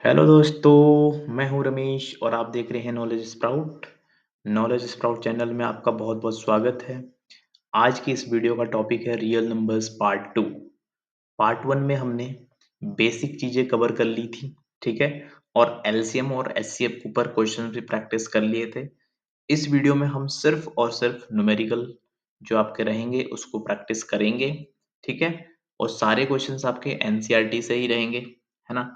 Hello दोस्तों, मैं हूं रमेश और आप देख रहे हैं knowledge sprout. Knowledge sprout channel में आपका बहुत-बहुत स्वागत है। आज की इस वीडियो का टॉपिक है रियल नंबर्स पार्ट 2। पार्ट 1 में हमने बेसिक चीजें कवर कर ली थी, ठीक है? और एलसीएम और एचसीएफ के ऊपर क्वेश्चन भी प्रैक्टिस कर लिए थे। इस वीडियो में हम सिर्फ और सिर्फ न्यूमेरिकल जो आपके रहेंगे उसको प्रैक्टिस करेंगे, ठीक है? और सारे क्वेश्चंस आपके एनसीईआरटी से ही रहेंगे, है ना?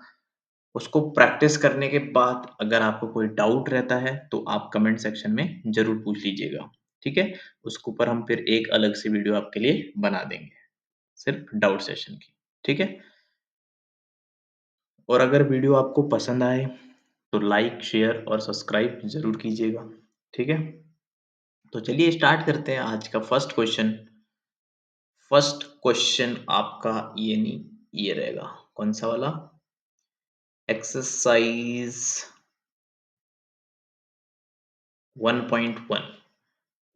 उसको प्रैक्टिस करने के बाद अगर आपको कोई डाउट रहता है तो आप कमेंट सेक्शन में ज़रूर पूछ लीजिएगा, ठीक है? उसके ऊपर हम फिर एक अलग से वीडियो आपके लिए बना देंगे, सिर्फ डाउट सेशन की, ठीक है? और अगर वीडियो आपको पसंद आए तो लाइक, शेयर और सब्सक्राइब ज़रूर कीजिएगा, ठीक है? तो चलिए स्टार्ट करते हैं आज का फर्स्ट क्वेश्चन। फर्स्ट क्वेश्चन आपका ये नहीं, ये रहेगा। कौन सा वाला? एक्सरसाइज 1.1।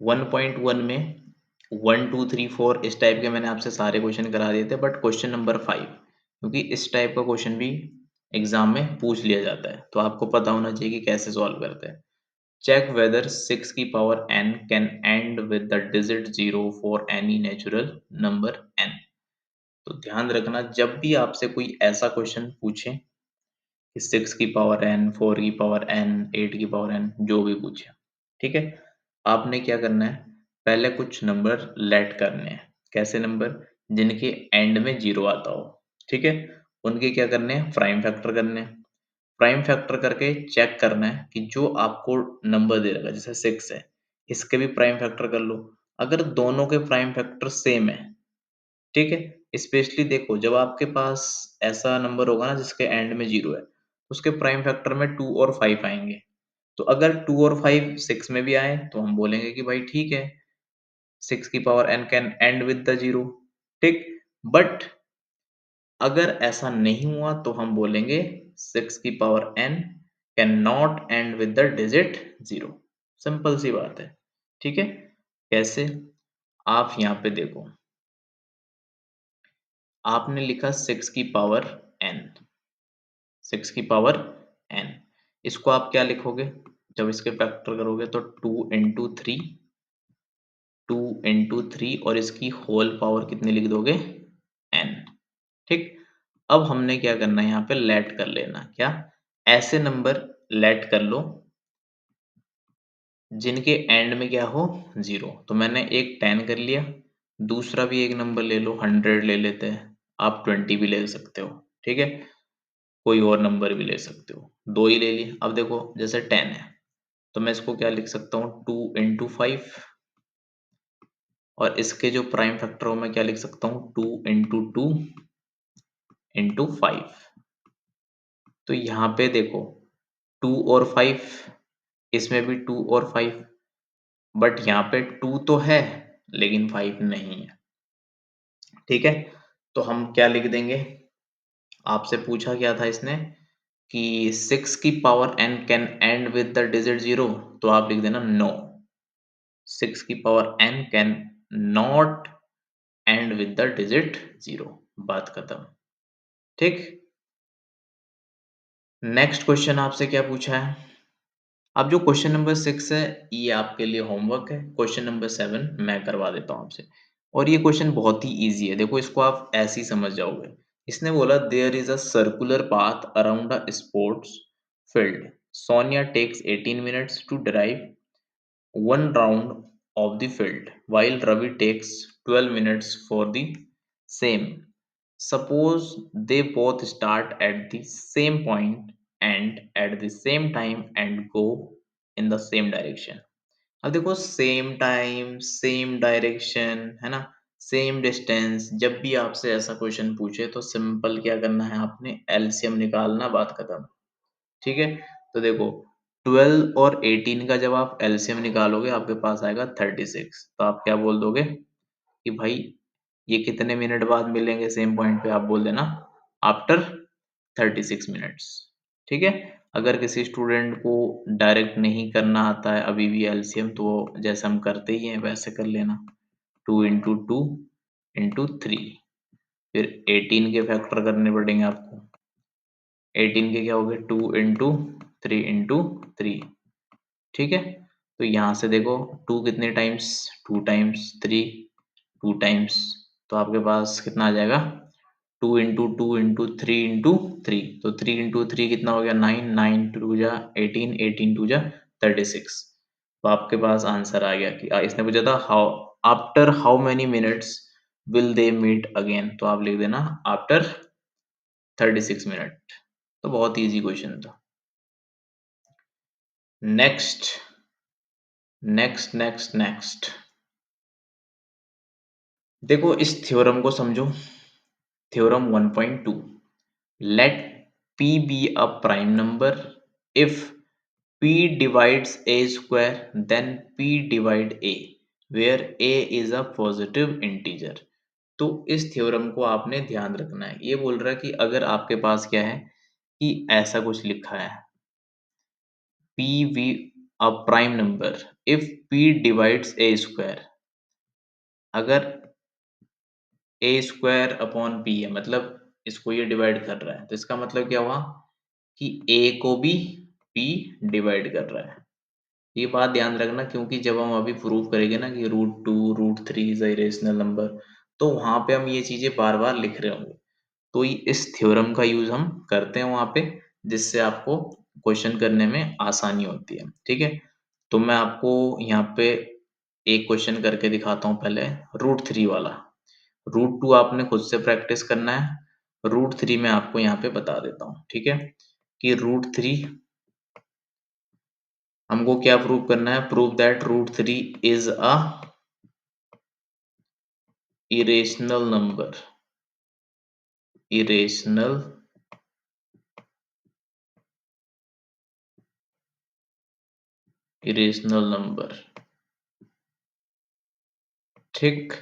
1.1 में 1 2 3 4 इस टाइप के मैंने आपसे सारे क्वेश्चन करा दिए थे, बट क्वेश्चन नंबर 5, क्योंकि इस टाइप का क्वेश्चन भी एग्जाम में पूछ लिया जाता है तो आपको पता होना चाहिए कि कैसे सॉल्व करते हैं। चेक वेदर 6 की power n can end with the digit 0 for any natural number n। तो ध्यान रखना, जब भी आपसे कोई ऐसा क्वेश्चन पूछे कि 6 की पावर n, 4 की पावर n, 8 की पावर n, जो भी पूछे, ठीक है? आपने क्या करना है, पहले कुछ नंबर लेट करने हैं। कैसे नंबर? जिनके एंड में जीरो आता हो, ठीक है? उनके क्या करने हैं, प्राइम फैक्टर करने हैं। प्राइम फैक्टर करके चेक करना है कि जो आपको नंबर दे रखा है, जैसे 6 है, इसके भी प्राइम फैक्टर कर लो। अगर दोनों के प्राइम फैक्टर सेम है, ठीक है? स्पेशली देखो, जब आपके पास ऐसा नंबर होगा ना जिसके एंड में जीरो है, उसके प्राइम फैक्टर में 2 और 5 आएंगे। तो अगर 2 और 5 6 में भी आए तो हम बोलेंगे कि भाई ठीक है, 6 की power n can end with the zero, ठीक? बट अगर ऐसा नहीं हुआ तो हम बोलेंगे 6 की power n can not end with the digit zero. Simple सी बात है, ठीक है? कैसे? आप यहाँ पे देखो, आपने लिखा 6 की पावर n, 6 की पावर n, इसको आप क्या लिखोगे जब इसके फैक्टर करोगे? तो 2 इंटू थ्री और इसकी होल पावर कितनी लिख दोगे? n, ठीक? अब हमने क्या करना है, यहाँ पे लेट कर लेना। क्या? ऐसे नंबर लेट कर लो जिनके एंड में क्या हो, जीरो। तो मैंने एक 10 कर लिया, दूसरा भी एक नंबर ले लो, 100 ले लेते हैं, आप 20 भी ले सकते हो, ठीक है? कोई और नंबर भी ले सकते हो, दो ही ले लिए। अब देखो, जैसे 10 है तो मैं इसको क्या लिख सकता हूँ, 2 इंटू 5, और इसके जो प्राइम फैक्टर हो मैं क्या लिख सकता हूँ, 2 इंटू 5। तो यहाँ पे देखो, 2 और 5, इसमें भी 2 और 5, बट यहाँ पे 2 तो है लेकिन 5 नहीं है, ठीक है? तो हम क्या लिख देंगे, आपसे पूछा क्या था इसने कि 6 की power n can end with the digit zero, तो आप लिख देना नो, 6 की power n can not end with the digit zero. बात खत्म, ठीक? नेक्स्ट क्वेश्चन आपसे क्या पूछा है? अब जो क्वेश्चन नंबर 6 है ये आपके लिए होमवर्क है। क्वेश्चन नंबर 7 मैं करवा देता हूँ आपसे, और ये क्वेश्चन बहुत ही इजी है। देखो, इसको आप ऐसे ही समझ जाओगे। इसने बोला there is a circular path around a sports field, Sonia takes 18 minutes to drive one round of the field while Ravi takes 12 minutes for the same. Suppose they both start at the same point and at the same time and go in the same direction. अब देखो, same time same direction, है ना, same distance, जब भी आपसे ऐसा question पूछे तो सिंपल क्या करना है, आपने एलसीएम निकालना, बात खत्म, ठीक है? तो देखो, 12 और 18 का जब आप एलसीएम निकालोगे आपके पास आएगा 36। तो आप क्या बोल दोगे कि भाई ये कितने मिनट बाद मिलेंगे सेम पॉइंट पे? आप बोल देना आफ्टर 36 मिनट्स, ठीक है? अगर किसी स्टूडेंट को डायरेक्ट नहीं करना आता है अभी भी एलसीएम, तो वो जैसे हम करते ही हैं वैसे कर लेना, 2 इंटू 3, फिर 18 के फैक्टर करने पड़ेंगे आपको, 18 के क्या हो गए 2 × 3 × 3, ठीक है। तो यहाँ से देखो 2 कितने टाइम्स, 2 टाइम्स 3, 2 टाइम्स, तो आपके पास कितना आ जाएगा 2 × 2 × 3 × 3, तो 3 × 3 कितना हो गया 9, 9 × 2 = 18, 18 × 2 = 36। तो आपके पास आंसर आ गया कि इसने पूछा था how after how many minutes will they meet again, तो आप लिख देना आफ्टर 36 मिनट। तो बहुत इजी क्वेश्चन था। नेक्स्ट नेक्स्ट नेक्स्ट नेक्स्ट देखो इस थ्योरम को समझो। Theorem 1.2, let p be a prime number if p divides a square then p divide a where a is a positive integer। तो इस theorem को आपने ध्यान रखना है। ये बोल रहा है कि अगर आपके पास क्या है कि ऐसा कुछ लिखा है p v a prime number if p divides a square, अगर a स्क्वायर अपॉन b है, मतलब इसको ये डिवाइड कर रहा है, तो इसका मतलब क्या हुआ कि a को भी p डिवाइड कर रहा है। ये बात ध्यान रखना, क्योंकि जब हम अभी प्रूव करेंगे ना कि √2 √3 इज अ इरेशनल नंबर, तो वहां पे हम ये चीजें बार बार लिख रहे होंगे। तो इस थ्योरम का यूज हम करते हैं वहां पे, जिससे आपको क्वेश्चन करने में आसानी होती है, ठीक है। तो मैं आपको यहाँ पे एक क्वेश्चन करके दिखाता हूँ पहले, √3 वाला। √2 आपने खुद से प्रैक्टिस करना है, √3 मैं आपको यहाँ पे बता देता हूँ, ठीक है। कि √3 हमको क्या प्रूव करना है, prove that √3 is a irrational number, irrational irrational number, ठीक।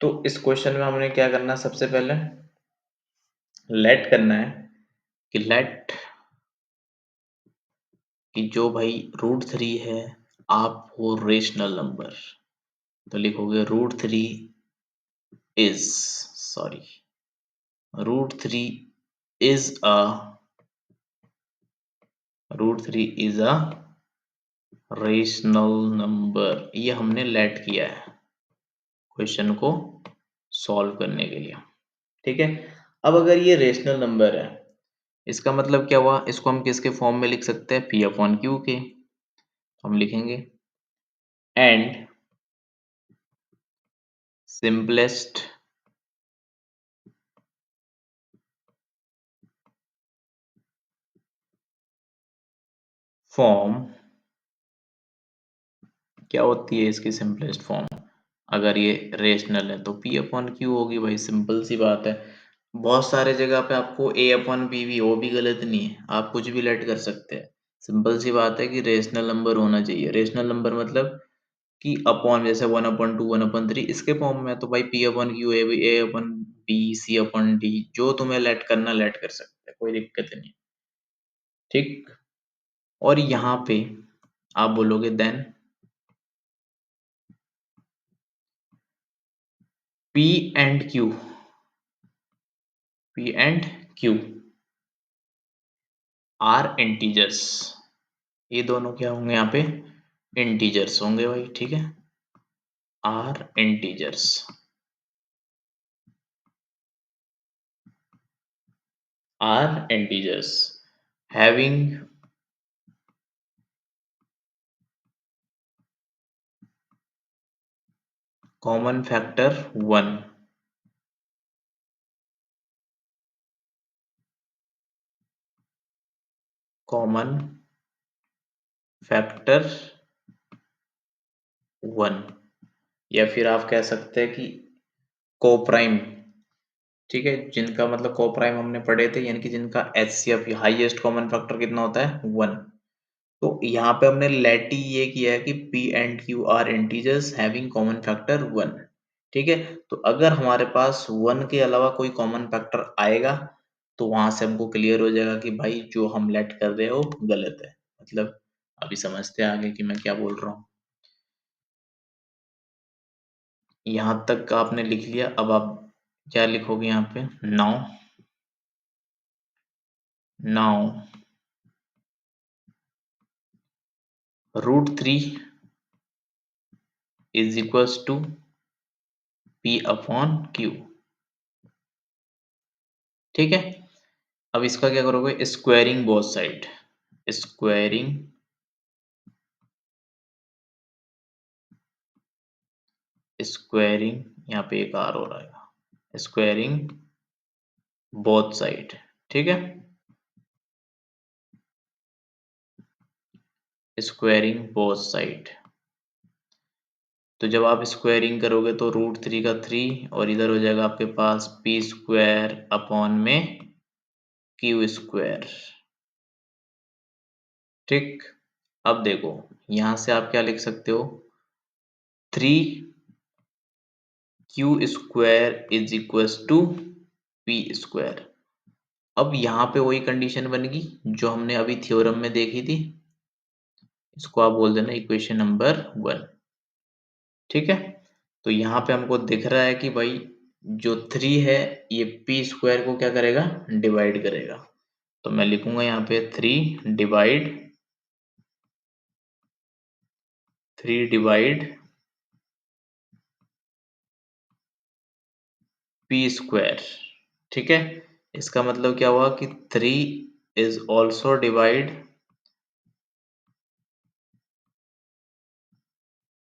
तो इस क्वेश्चन में हमने क्या करना है, सबसे पहले लेट करना है कि लेट कि जो भाई √3 है आप वो रेशनल नंबर, तो लिखोगे √3 is, sorry, √3 is a rational number. ये हमने लेट किया है क्वेश्चन को सॉल्व करने के लिए, ठीक है। अब अगर ये रेशनल नंबर है, इसका मतलब क्या हुआ, इसको हम किसके फॉर्म में लिख सकते हैं, p/q के। हम लिखेंगे एंड सिंपलेस्ट फॉर्म क्या होती है इसकी सिंपलेस्ट फॉर्म, अगर ये रेशनल है तो p/q होगी भाई, सिंपल सी बात है। बहुत सारे जगह पे आपको a/b भी, वो भी गलत नहीं है, आप कुछ भी लेट कर सकते हैं। सिंपल सी बात है कि रेशनल नंबर होना चाहिए। रेशनल नंबर मतलब कि अपॉन, जैसे 1/2 1/3 इसके फॉर्म में, तो भाई p/q a/b c/d, जो तुम्हें लेट करना लेट कर सकते हैं, कोई दिक्कत नहीं, ठीक। और यहाँ पे आप बोलोगे then p and q are integers. ये दोनों क्या होंगे यहाँ पे, इंटीजर्स होंगे भाई, ठीक है। Are integers, are integers having common factor 1, common factor 1, या फिर आप कह सकते हैं कि कोप्राइम, ठीक है। जिनका मतलब कोप्राइम हमने पढ़े थे, यानी कि जिनका एचसीएफ हाईएस्ट कॉमन फैक्टर कितना होता है 1। तो यहाँ पे हमने लेट ही ये किया है कि p and q are integers having common factor 1, ठीक है। तो अगर हमारे पास 1 के अलावा कोई कॉमन फैक्टर आएगा, तो वहां से हमको क्लियर हो जाएगा कि भाई जो हम लेट कर रहे हो गलत है। मतलब अभी समझते हैं आगे कि मैं क्या बोल रहा हूँ। यहाँ तक आपने लिख लिया, अब आप क्या लिखोगे यहाँ पे, now now √3 is equals to P upon Q। ठीक है, अब इसका क्या करोगे, squaring both side, squaring squaring यहाँ पे एक आर हो रहा है, स्क्वायरिंग बोथ साइड। ठीक है, स्क्वायरिंग बोथ साइड, तो जब आप स्क्वायरिंग करोगे तो √3 का 3 और इधर हो जाएगा आपके पास पी स्क्वायर अपॉन में क्यू स्क्वायर। ठीक, अब देखो यहां से आप क्या लिख सकते हो, 3q² is equals to p square. अब यहाँ पे वही कंडीशन बन गई जो हमने अभी थ्योरम में देखी थी, इसको आप बोल देना इक्वेशन नंबर 1। ठीक है, तो यहाँ पे हमको दिख रहा है कि भाई जो 3 है ये पी स्क्वायर को क्या करेगा, डिवाइड करेगा। तो मैं लिखूंगा यहाँ पे 3 डिवाइड पी स्क्वायर। ठीक है, इसका मतलब क्या हुआ कि 3 is also divide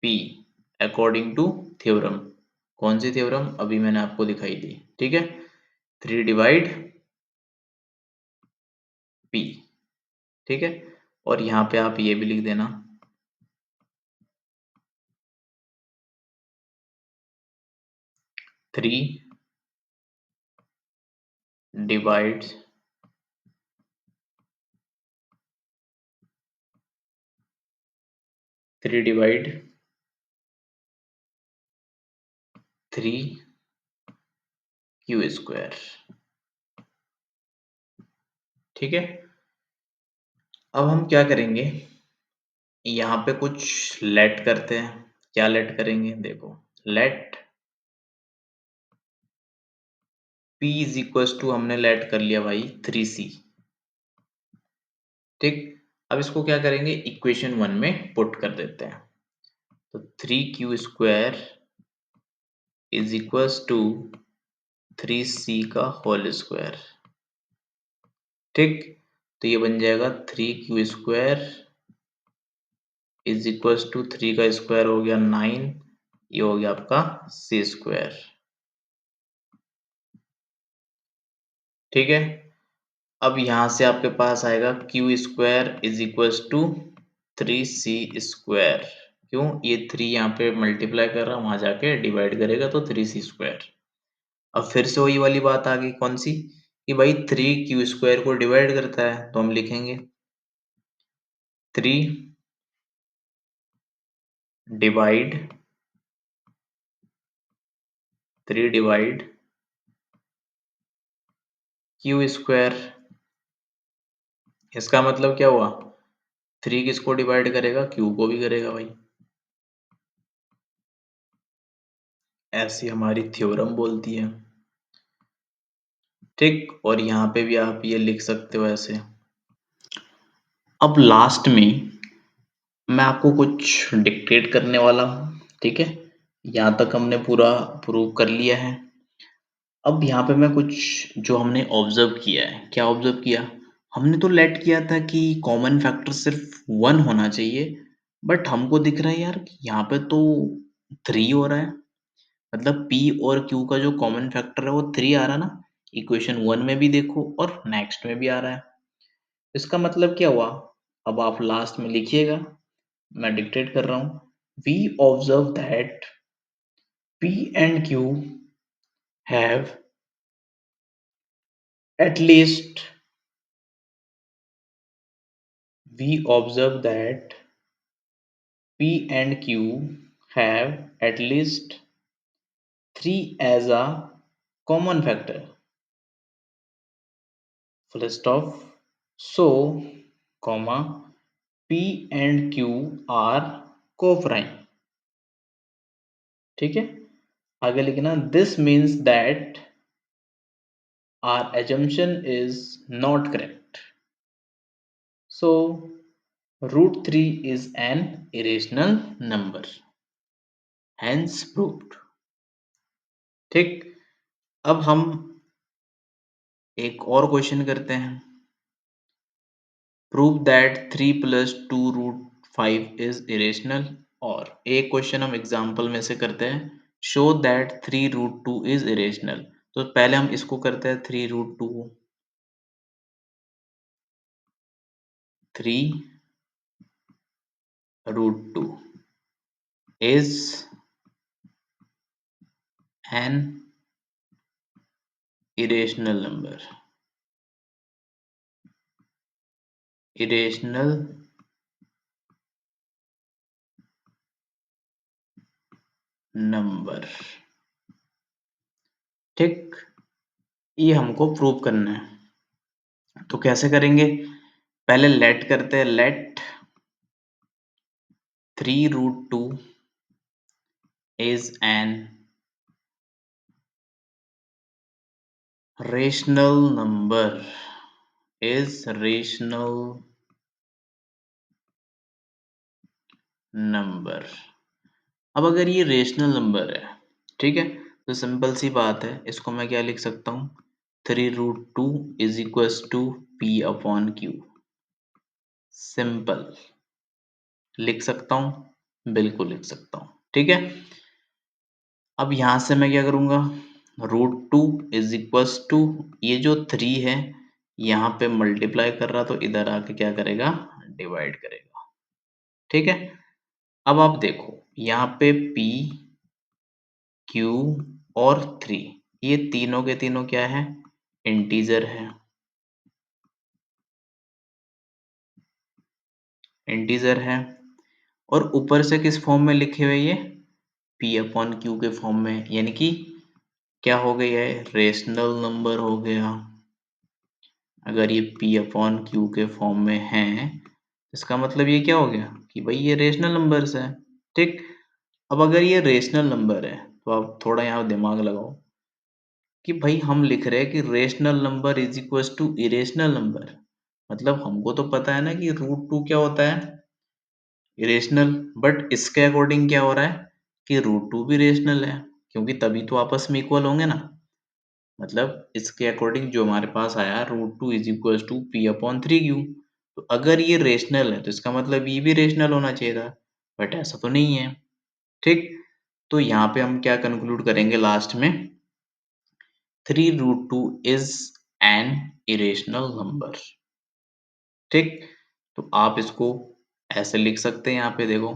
p according to theorem. कौन सी थ्योरम, अभी मैंने आपको दिखाई दी। ठीक है, 3 डिवाइड पी। ठीक है, और यहाँ पे आप ये भी लिख देना 3 डिवाइड 3 डिवाइड 3q²। ठीक है, अब हम क्या करेंगे, यहाँ पे कुछ लेट करते हैं। क्या लेट करेंगे, देखो let p is equal to, हमने लेट कर लिया भाई 3c। ठीक, अब इसको क्या करेंगे, इक्वेशन 1 में पुट कर देते हैं। तो 3q² is equal to 3c का होल स्क्वायर। ठीक, तो ये बन जाएगा 3q² इज इक्वल टू 3 का स्क्वायर हो गया 9, ये हो गया आपका c²। ठीक है, अब यहां से आपके पास आएगा q² is equal to 3c²। क्यों, ये 3 यहाँ पे मल्टीप्लाई कर रहा है, वहां जाके डिवाइड करेगा तो 3c²। अब फिर से वही वाली बात आ गई, कौन सी, कि भाई 3q² को डिवाइड करता है, तो हम लिखेंगे 3 डिवाइड 3 डिवाइड q²। इसका मतलब क्या हुआ, 3 किसको डिवाइड करेगा, q को भी करेगा भाई। ऐसी हमारी थ्योरम बोलती है। ठीक, और यहाँ पे भी आप ये लिख सकते हो ऐसे। अब लास्ट में मैं आपको कुछ डिक्टेट करने वाला हूँ। ठीक है, यहाँ तक हमने पूरा प्रूव कर लिया है। अब यहाँ पे मैं कुछ जो हमने ऑब्जर्व किया है, क्या ऑब्जर्व किया, हमने तो लेट किया था कि कॉमन फैक्टर सिर्फ 1 होना चाहिए, बट हमको दिख रहा है यार कि यहाँ पे तो 3 हो रहा है। मतलब P और Q का जो कॉमन फैक्टर है वो 3 आ रहा है ना, इक्वेशन 1 में भी देखो और नेक्स्ट में भी आ रहा है। इसका मतलब क्या हुआ, अब आप लास्ट में लिखिएगा, मैं डिक्टेट कर रहा हूँ। We observe that P and Q have at least we observe that P and Q have at least 3 as a common factor, full stop. So comma P and Q are coprime। ठीक है, आगे लिखना, this means that our assumption is not correct। So root 3 is an irrational number, hence proved. ठीक, अब हम एक और question करते हैं। Prove that 3 plus 2 root 5 is irrational. और एक क्वेश्चन हम एग्जाम्पल में से करते हैं, show that 3 root 2 is irrational. तो पहले हम इसको करते हैं, 3 root 2, 3 root 2 is an irrational number, irrational number। ठीक, ये हमको प्रूव करना है। तो कैसे करेंगे, पहले लेट करते हैं, late 3 root 2 is an rational number, is rational number। अब अगर ये रेशनल नंबर है, ठीक है, तो सिंपल सी बात है, इसको मैं क्या लिख सकता हूँ, 3 root 2 is equal to p upon q. Simple लिख सकता हूँ, बिल्कुल लिख सकता हूँ, ठीक है। अब यहां से मैं क्या करूंगा, रूट 2 इज इक्वल टू, ये जो 3 है यहाँ पे मल्टीप्लाई कर रहा, तो इधर आके क्या करेगा, डिवाइड करेगा, ठीक है। अब आप देखो यहाँ पे P, Q और 3, ये तीनों के तीनों क्या है, इंटीजर है, इंटीजर है। और ऊपर से किस फॉर्म में लिखे हुए, ये P अपॉन Q के फॉर्म में, यानी कि क्या हो गया है, रेशनल नंबर हो गया। अगर ये P अपॉन Q के फॉर्म में है, इसका मतलब ये क्या हो गया कि भाई ये रेशनल नंबर्स है। ठीक, अब अगर ये रेशनल नंबर है तो आप थोड़ा यहाँ दिमाग लगाओ कि भाई हम लिख रहे हैं कि rational number is equal to irrational number, मतलब हमको तो पता है ना कि रूट 2 क्या होता है, इरेशनल। बट इसके अकॉर्डिंग क्या हो रहा है कि रूट 2 भी रेशनल है, क्योंकि तभी तो आपस में इक्वल होंगे ना। मतलब इसके अकॉर्डिंग जो हमारे पास आया, root 2 is equal to p upon 3 q. तो अगर ये रेशनल है तो इसका मतलब ये भी रेशनल होना चाहिए था, बट ऐसा तो नहीं है। ठीक, तो यहाँ पे हम क्या कंक्लूड करेंगे लास्ट में, 3 root 2 is an irrational number. ठीक, तो आप इसको ऐसे लिख सकते हैं, यहाँ पे देखो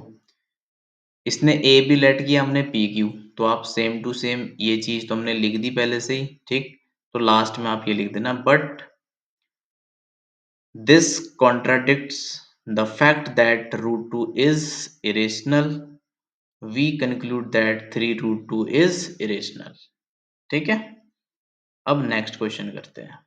इसने ए भी लेट किया, हमने पी क्यू, तो आप सेम टू सेम ये चीज तो हमने लिख दी पहले से ही। ठीक, तो लास्ट में आप ये लिख देना, but this contradicts the fact that root 2 is irrational. We conclude that 3 root 2 is irrational। ठीक है, अब नेक्स्ट क्वेश्चन करते हैं।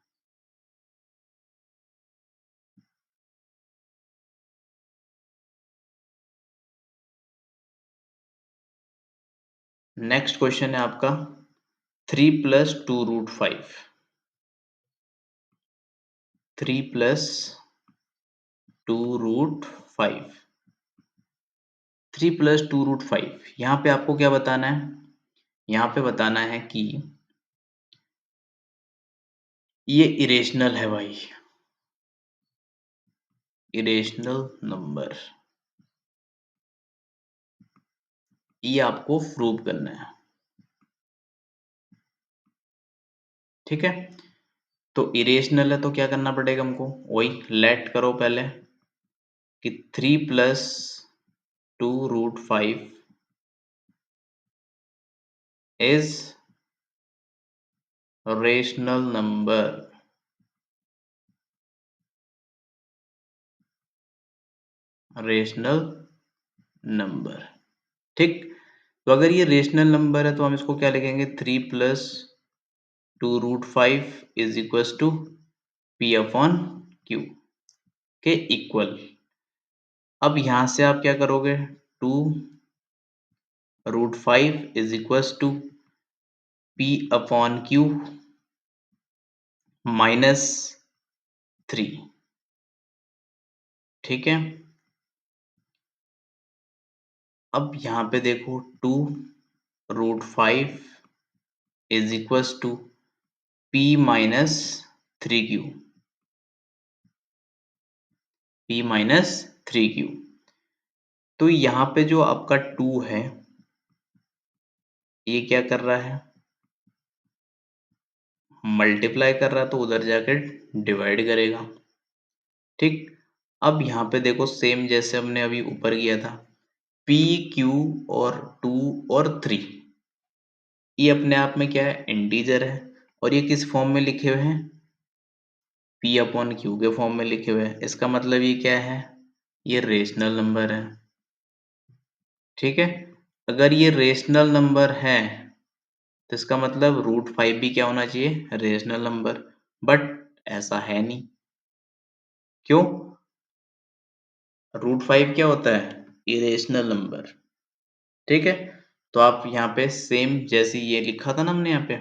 नेक्स्ट क्वेश्चन है आपका 3 plus 2 root 5, 3 plus 2 root 5, 3 plus 2 root 5। यहाँ पे आपको क्या बताना है, यहाँ पे बताना है कि ये इरेशनल है भाई, इरेशनल नंबर, ये आपको प्रूव करना है। ठीक है, तो इरेशनल है तो क्या करना पड़ेगा हमको, वही लेट करो पहले कि 3 plus 2 root 5 is rational number, rational number. ठीक, तो अगर ये रेशनल नंबर है तो हम इसको क्या लिखेंगे, 3 plus 2 root 5 is equal to p upon q के इक्वल। अब यहां से आप क्या करोगे, 2 root 5 is equal to p upon q minus 3। ठीक है। अब यहाँ पे देखो 2√5 is equals to p-3q, p-3q। तो यहाँ पे जो आपका 2 है ये क्या कर रहा है, मल्टीप्लाई कर रहा है, तो उधर जाकर डिवाइड करेगा। ठीक। अब यहाँ पे देखो सेम जैसे हमने अभी ऊपर किया था, पी क्यू और 2 और 3 ये अपने आप में क्या है, इंटीजर है। और ये किस फॉर्म में लिखे हुए हैं, पी अपॉन क्यू के फॉर्म में लिखे हुए हैं। इसका मतलब ये क्या है, ये रेशनल नंबर है। ठीक है। अगर ये रेशनल नंबर है तो इसका मतलब √5 भी क्या होना चाहिए, रेशनल नंबर। बट ऐसा है नहीं। क्यों, √5 क्या होता है, इरेशनल नंबर। ठीक है। तो आप यहाँ पे सेम जैसे ये लिखा था ना हमने यहाँ पे,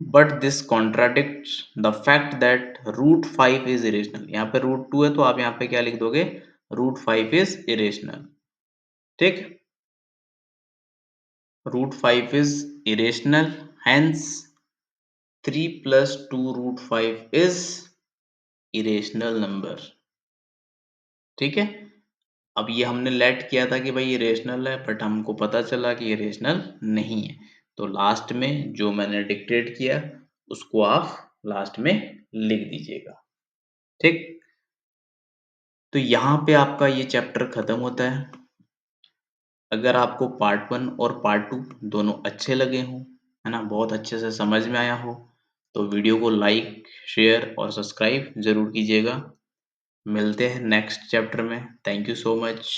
but this contradicts the fact that √5 is irrational. यहाँ पे √2 है तो आप यहाँ पे क्या लिख दोगे, √5 इज इरेशनल। ठीक। √5 is irrational, hence 3 plus 2√5 is irrational number। ठीक है। अब ये हमने लेट किया था कि भाई ये रेशनल है, बट हमको पता चला कि ये रेशनल नहीं है। तो लास्ट में जो मैंने डिक्टेट किया उसको आप लास्ट में लिख दीजिएगा। ठीक। तो यहाँ पे आपका ये चैप्टर खत्म होता है। अगर आपको पार्ट 1 और पार्ट 2 दोनों अच्छे लगे हों, है ना, बहुत अच्छे से समझ में आया हो, तो वीडियो को लाइक, शेयर और सब्सक्राइब जरूर कीजिएगा। मिलते हैं नेक्स्ट चैप्टर में। Thank you so much.